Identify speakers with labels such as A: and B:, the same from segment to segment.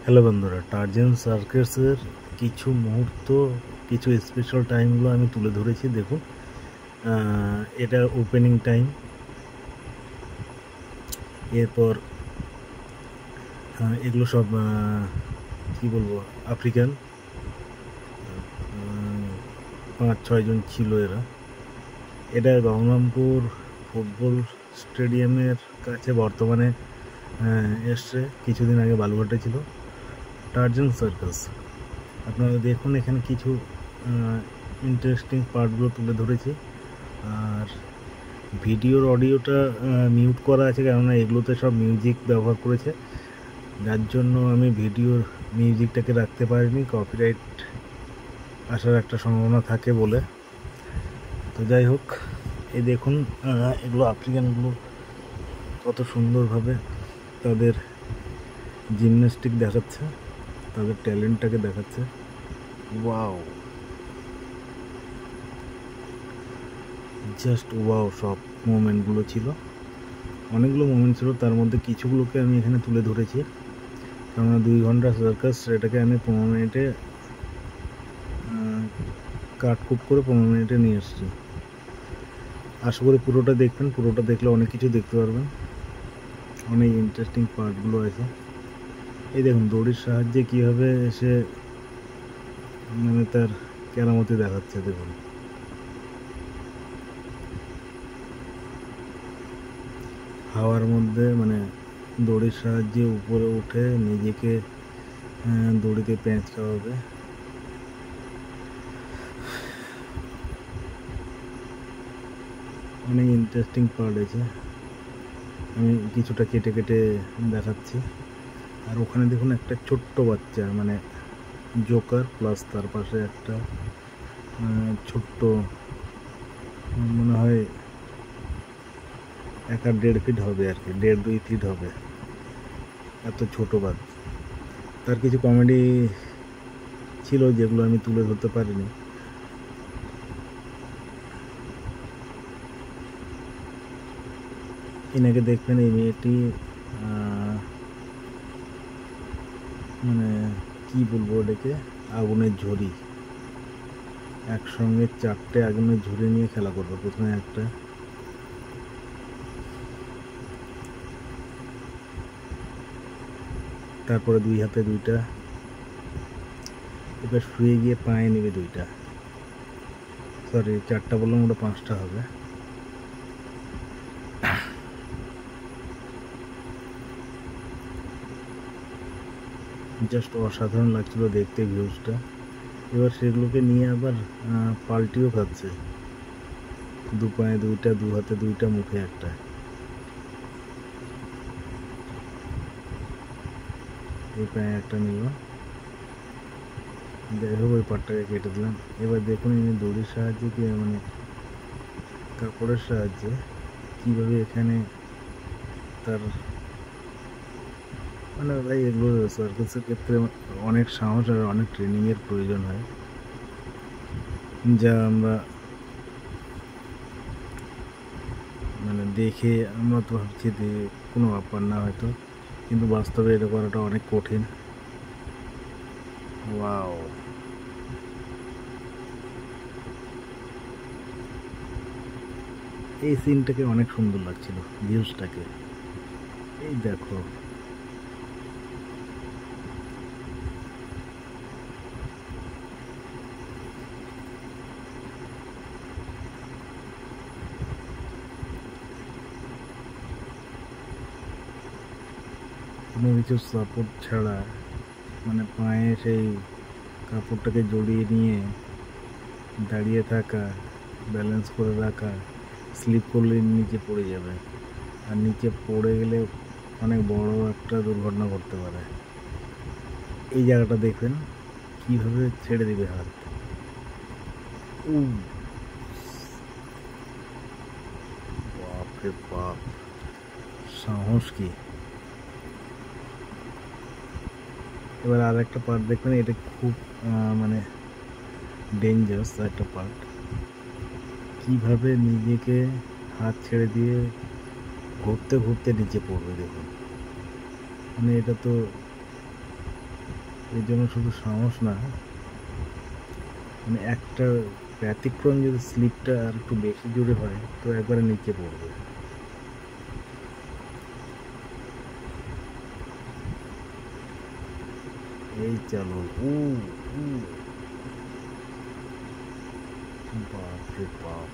A: Hello বন্ধুরা, Tarzan সার্কাসের কিছু মুহূর্ত, কিছু স্পেশাল টাইমগুলো আমি তুলে ধরেছি। দেখুন, এটা ওপেনিং টাইম। এরপর এগুলো সব কি বলবো, আফ্রিকান 5-6 জন ছিল এরা। এটা গঙ্গারামপুর ফুটবল স্টেডিয়ামের কাছে বর্তমানে এসছে। কিছুদিন আগে বালুঘাটে ছিল টার্জান সার্কাস। আপনারা দেখুন, এখানে কিছু ইন্টারেস্টিং পার্টগুলো তুলে ধরেছি। আর ভিডিওর অডিওটা মিউট করা আছে, কেননা এগুলোতে সব মিউজিক ব্যবহার করেছে, যার জন্য আমি ভিডিওর মিউজিকটাকে রাখতে পারিনি। কপিরাইট আসার একটা সম্ভাবনা থাকে বলে। তো যাই হোক, এই দেখুন, এগুলো আফ্রিকানগুলো কত সুন্দরভাবে তাদের জিমন্যাস্টিক দেখাচ্ছে, তাদের ট্যালেন্টটাকে দেখাচ্ছে। Wow, just wow. সব মোমেন্টগুলো ছিল, অনেকগুলো মোমেন্ট ছিল, তার মধ্যে কিছুগুলোকে আমি এখানে তুলে ধরেছি। কেননা 2 ঘন্টা সার্কাস, এটাকে আমি 15 মিনিটে কাটকুট করে 15 মিনিটে নিয়ে এসেছি। আশা করি পুরোটা দেখবেন, পুরোটা দেখলে অনেক কিছু দেখতে পারবেন, অনেক ইন্টারেস্টিং পার্টগুলো আছে। এই দেখুন, দড়ির সাহায্যে কীভাবে সে মানে তার কেরামতি দেখাচ্ছে। দেখুন, হাওয়ার মধ্যে মানে দড়ির সাহায্যে উপরে উঠে নিজেকে দড়িতে পেঁচ খাওয়াবে। অনেক ইন্টারেস্টিং পার্ট আছে, আমি কিছুটা কেটে কেটে দেখাচ্ছি। আর ওখানে দেখুন, একটা ছোট্ট বাচ্চা, মানে জোকার প্লাস তার পাশে একটা ছোট্ট, মনে হয় 1.5 ফিট হবে আর কি, 1.5-2 ফিট হবে, এত ছোট বাচ্চা। তার কিছু কমেডি ছিল যেগুলো আমি তুলে ধরতে পারিনি। এনাকে দেখবেন, এই মেয়েটি মানে কি বলবো এটাকে, আগুনের ঝুড়ি, একসঙ্গে 4টে আগুনের ঝুড়ি নিয়ে খেলা করবে। প্রথমে একটা, তারপরে 2 হাতে 2টা, এবার শুয়ে গিয়ে পায়ে নেবে 2টা, সরি 4টা বললাম, ওটা 5টা হবে। জাস্ট অসাধারণ লাগছিল দেখতে ভিউজটা। এবার সেগুলোকে নিয়ে আবার পাল্টিও খাচ্ছে, 2 পায়ে 2টা, 2 হাতে 2টা, মুখে একটা। এই পায়ে একটা নিল, যাই হোক ওই পাটটাকে কেটে দিলাম। এবার দেখুন, ইনি দড়ির সাহায্যে কি মানে কাপড়ের সাহায্যে কীভাবে এখানে তার মানে ভাই, এগুলো সার্কাসের ক্ষেত্রে অনেক সাহস আর অনেক ট্রেনিংয়ের প্রয়োজন হয়, যা আমরা মানে দেখে আমরা তো ভাবছি যে কোনো ব্যাপার না হয়তো, কিন্তু বাস্তবে এটা করাটা অনেক কঠিন। ওয়াও, এই সিনটাকে অনেক সুন্দর লাগছিল, ভিউজটাকে। এই দেখো, কোনো কিছু সাপোর্ট ছাড়া, মানে পায়ে সেই কাপড়টাকে জড়িয়ে নিয়ে দাঁড়িয়ে থাকা, ব্যালেন্স করে রাখা, স্লিপ করলে নিচে পড়ে যাবে, আর নিচে পড়ে গেলে অনেক বড় একটা দুর্ঘটনা ঘটতে পারে। এই জায়গাটা দেখবেন কীভাবে ছেড়ে দিবে হাত। বাপরে বাপ, সাহস কি! এবার আর একটা পার্ট দেখবেন, এটা খুব মানে ডেঞ্জারাস একটা পার্ট, কিভাবে নিজেকে হাত ছেড়ে দিয়ে ঘুরতে ঘুরতে নিচে পড়বে। দেখুন, মানে এটা তো এর জন্য শুধু সাহস না, মানে একটা ব্যতিক্রম যদি স্লিপটা আর একটু বেশি জোরে হয় তো একবারে নিচে পড়বে। এই চলো, বাপরে বাপ,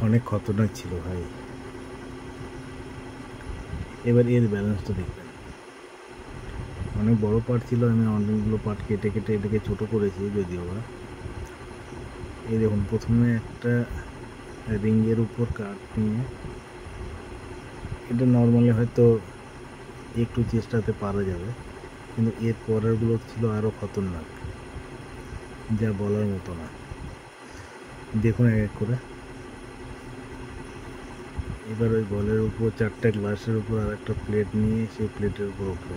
A: অনেক খতরনাক ছিল ভাই। এবার এর ব্যালেন্সটা দেখবেন, অনেক বড় পার্ট ছিল, আমি অনেকগুলো পার্ট কেটে কেটে এটাকে ছোট করেছি যদিও বা। এই দেখুন, প্রথমে একটা রিংয়ের উপর কাট নিয়ে, এটা নর্মালি হয়তো একটু চেষ্টাতে পারা যাবে, কিন্তু এর পরেরগুলো ছিল আরও খতরনাক, যা বলার মতো না। দেখুন এক এক করে। এবার ওই বলের উপর 4টে গ্লাসের উপর আর একটা প্লেট নিয়ে সেই প্লেটের উপর উঠবে।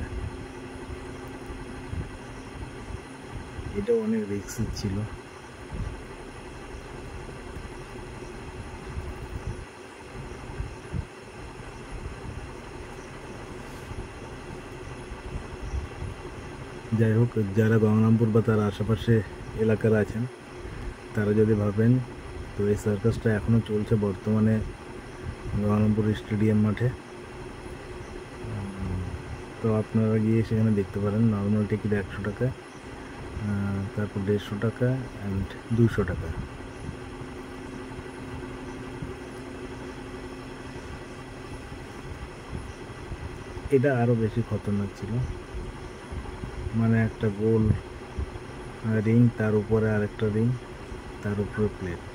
A: এটা অনেক রিস্ক ছিল। যাই হোক, যারা গঙ্গারামপুর বা তার আশেপাশে এলাকার আছেন তারা যদি ভাবেন, তো এই সার্কাসটা এখনও চলছে বর্তমানে গঙ্গারামপুর স্টেডিয়াম মাঠে। তো আপনারা গিয়ে সেখানে দেখতে পারেন। নর্মাল টিকিট 100 টাকা, তারপর 150 টাকা অ্যান্ড 200 টাকা। এটা আরও বেশি খতরনাক ছিল, মানে একটা গোল রিং, তার উপরে আরেকটা রিং, তার উপরে প্লেট,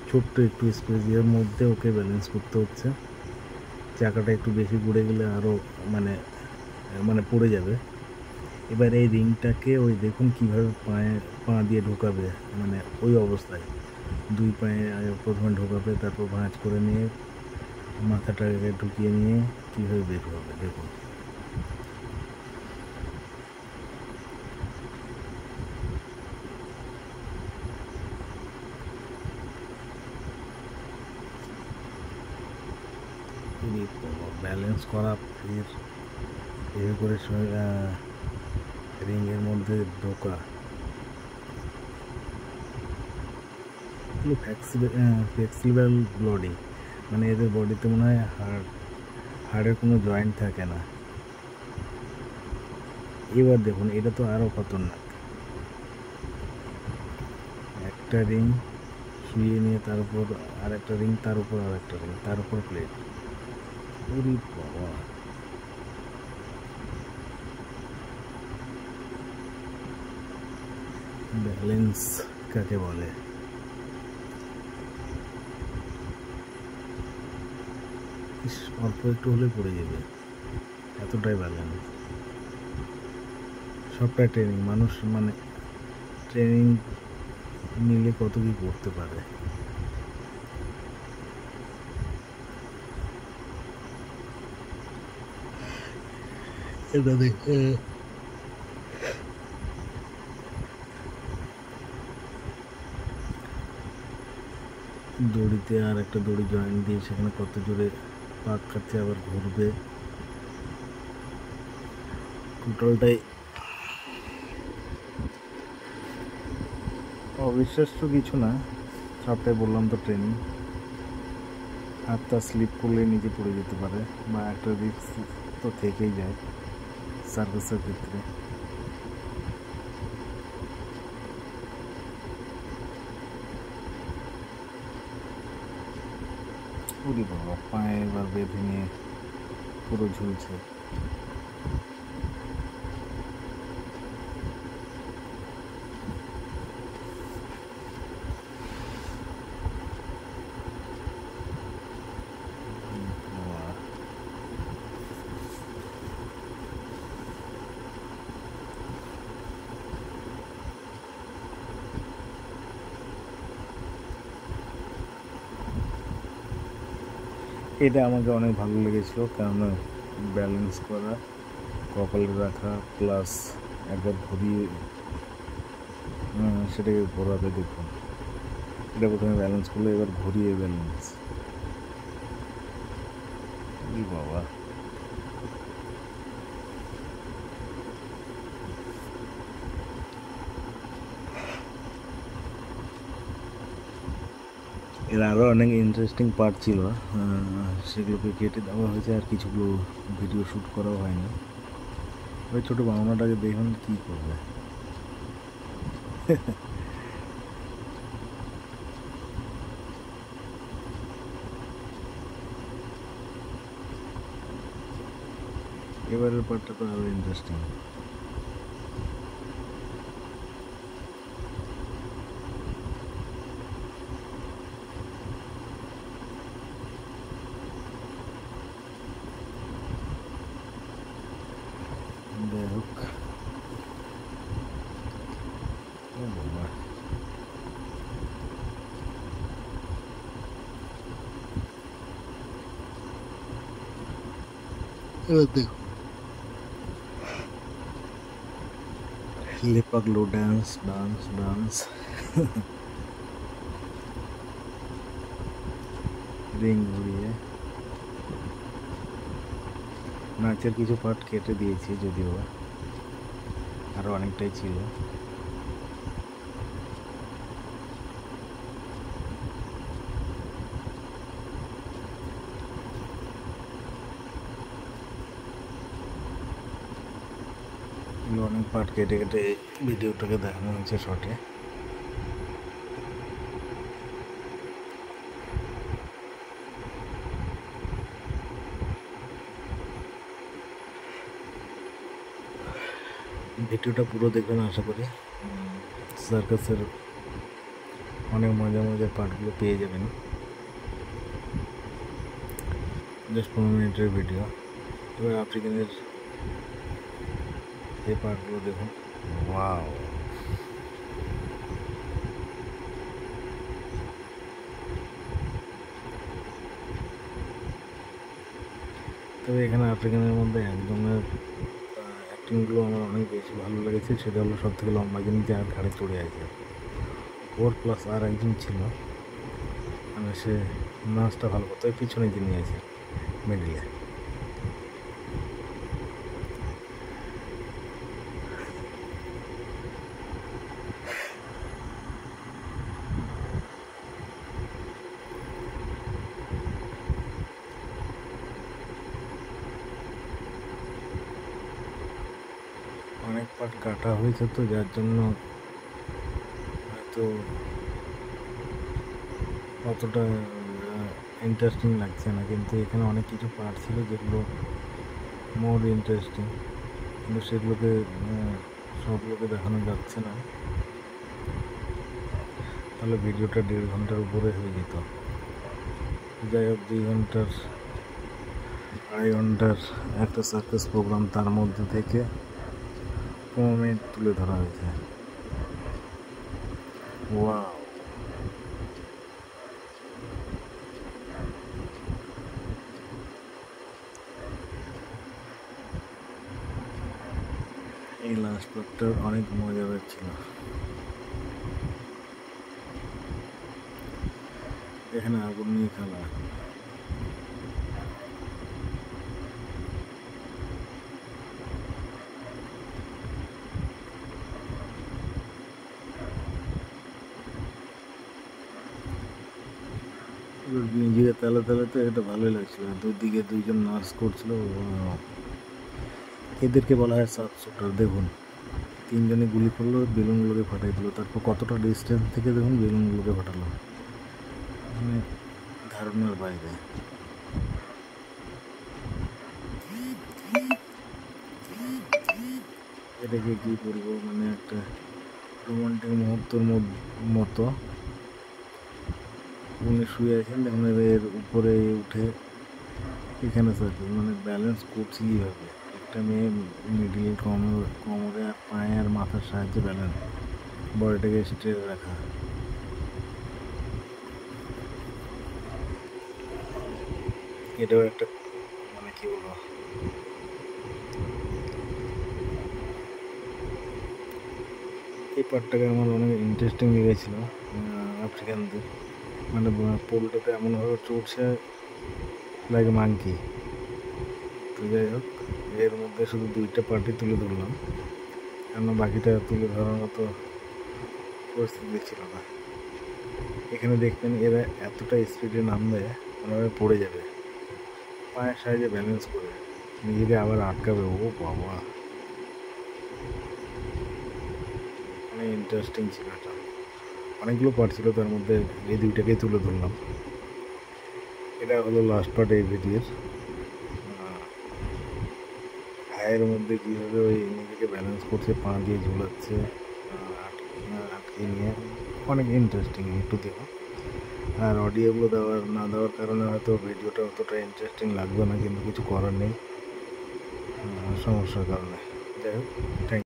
A: ছোট্ট একটু স্পেসের মধ্যে ওকে ব্যালেন্স করতে হচ্ছে। চাকাটা একটু বেশি ঘুরে গেলে আরও মানে মানে পড়ে যাবে। এবার এই রিংটাকে ওই দেখুন কীভাবে পা দিয়ে ঢোকাবে, মানে ওই অবস্থায় 2 পায়ে প্রথমে ঢোকাবে, তারপর ভাঁজ করে নিয়ে মাথাটাকে ঢুকিয়ে নিয়ে কীভাবে বের হবে দেখুন। ব্যালেন্স করা, ফির এভাবে করে রিংয়ের মধ্যে ঢোকা, ফ্লেক্সিবল বডি, মানে এদের বডিতে মনে হয় হাড়ের কোনো জয়েন্ট থাকে না। এবার দেখুন, এটা তো আরও খতরনাক। একটা রিং শুয়ে নিয়ে তার উপর আর একটা রিং, তার উপর আর একটা রিং, তার উপর প্লেট। ওরে বাবা, ব্যালেন্স কাকে বলে? অল্প একটু হলে পড়ে যাবে, এতটাই ব্যালেন্স। সবটাই ট্রেনিং, মানুষ মানে ট্রেনিং নিলে কত কি করতে পারে। এটা দেখে দড়িতে আর একটা দড়ি জয়েন্ট দিয়ে সেখানে কত জোরে পাক খাচ্ছে, আবার ঘুরবে, টোটালটাই অবিশ্বাস্য কিছু না। সবটাই বললাম তো ট্রেনিং। হাতটা স্লিপ করলে নিচে পড়ে যেতে পারে, বা একটা রিস্ক তো থেকেই যায় সার্কাসের ক্ষেত্রে। ওরে বাবা, পায়ে এবার বেঁধে নিয়ে পুরো ঝুলছে। এটা আমাকে অনেক ভালো লেগেছিলো, কেননা ব্যালেন্স করা, কপালে রাখা, প্লাস একবার ঘুরিয়ে সেটাকে ঘোরাবে। দেখুন, এটা প্রথমে ব্যালেন্স করলে এবার ঘুরিয়ে ব্যালেন্স। বাবা, এর আরও অনেক ইন্টারেস্টিং পার্ট ছিল, সেগুলোকে কেটে দেওয়া হয়েছে, আর কিছুগুলো ভিডিও শ্যুট করাও হয়নি। ওই ছোটো বাউনাটাকে দেখুন কী করবে। এবারের পার্টটা তো আরও ইন্টারেস্টিং। যাই হোক, এবার দেখো লেপাগলো ডান্স ডান্স ডান্স রিং ঘুরিয়ে। নাচের কিছু পার্ট কেটে দিয়েছি, যদিও আরও অনেকটাই ছিল। অনেক পার্ট কেটে কেটে ভিডিওটাকে দেখানো হয়েছে শর্টে। ভিডিওটা পুরো দেখবেন আশা করি। সার্কাসের অনেক মজার মজার পার্টগুলো পেয়ে যাবেন। জাস্ট 15 মিনিটের ভিডিও। এবার আফ্রিকানের এই পার্টগুলো দেখুন। ওয়াও, তবে এখানে আফ্রিকানের মধ্যে একজনের অ্যাক্টিংগুলো আমার অনেক বেশি ভালো লেগেছে। সেটা হলো সব থেকে লম্বা, যিনি যার ঘাড়ে চড়ে আছে। ওর প্লাস আর একজন ছিল, মানে সে নাচটা ভালো করতো। পিছনে যিনি আছে মিডিলে, অনেক পার্ট কাটা হয়েছে, তো যার জন্য হয়তো অতটা ইন্টারেস্টিং লাগছে না। কিন্তু এখানে অনেক কিছু পার্ট ছিল যেগুলো মোর ইন্টারেস্টিং, কিন্তু সেগুলোকে সবগুলোকে দেখানো যাচ্ছে না। তাহলে ভিডিওটা 1.5 ঘন্টার উপরে হয়ে যেত। যাই হোক, 2 ঘন্টার 2.5 ঘন্টার একটা সার্কাস প্রোগ্রাম, তার মধ্যে থেকে 15 মিনিট তুলে ধরা হয়েছে। ওয়াও, এই লাস্ট পার্টটা অনেক মজাদার ছিল। এখানে আগুন নিয়ে খেলা। নিজেকে তেলে তেলাতে এটা ভালোই লাগছিল। দুদিকে দুইজন নার্স করছিল। এদেরকে বলা হয় সাব শুটার। দেখুন, 3 জনে গুলি করলো, বেলুনগুলোকে ফাটাই দিল। তারপর কতটা ডিস্টেন্স থেকে দেখুন বেলুনগুলোকে ফাটালো, মানে ধারণার বাইরে। এটাকে কী বলবো, মানে একটা রোমান্টিক মুহূর্তের মতো। উনি শুয়ে আছেন, দেখুন এর উপরে উঠে এখানে সার্কেল, মানে ব্যালেন্স করছি কীভাবে। একটা মেয়ে মিডিল কোমরে আর পায়ে আর মাথার সাহায্যে ব্যালেন্স, বডিটাকে স্ট্রেট রাখা। এটাও একটা, মানে কী বলবো, এই পার্টটাকে আমার অনেক ইন্টারেস্টিং লেগেছিল। আফ্রিকানদের মানে পোলটাতে এমনভাবে চড়ছে লাগে মাংকি। তো যাই হোক, এর মধ্যে শুধু 2টা পার্টি তুলে ধরলাম, কেন বাকিটা তুলে ধরার মতো পরিস্থিতি ছিল না। এখানে দেখবেন এরা এতটা স্পিডে নামবে ওনারা পড়ে যাবে, পায়ের সাহায্যে ব্যালেন্স করে নিজেকে আবার আটকাবে। ও বাবা, অনেক ইন্টারেস্টিং ছিল এটা। অনেকগুলো পার্ট ছিল, তার মধ্যে এই দুইটাকেই তুলে ধরলাম। এটা হলো লাস্ট পার্ট এই ভিডিওর। হায়ের মধ্যে কীভাবে ওই নিজেকে ব্যালেন্স করছে, পা দিয়ে ঝুলাচ্ছে, আটকে নিয়ে, অনেক ইন্টারেস্টিং, একটু দেখো। আর অডিওগুলো না দেওয়ার কারণে হয়তো ভিডিওটা অতটা ইন্টারেস্টিং লাগবে না, কিন্তু কিছু করার নেই, সমস্যার কারণে। যাই হোক, থ্যাংক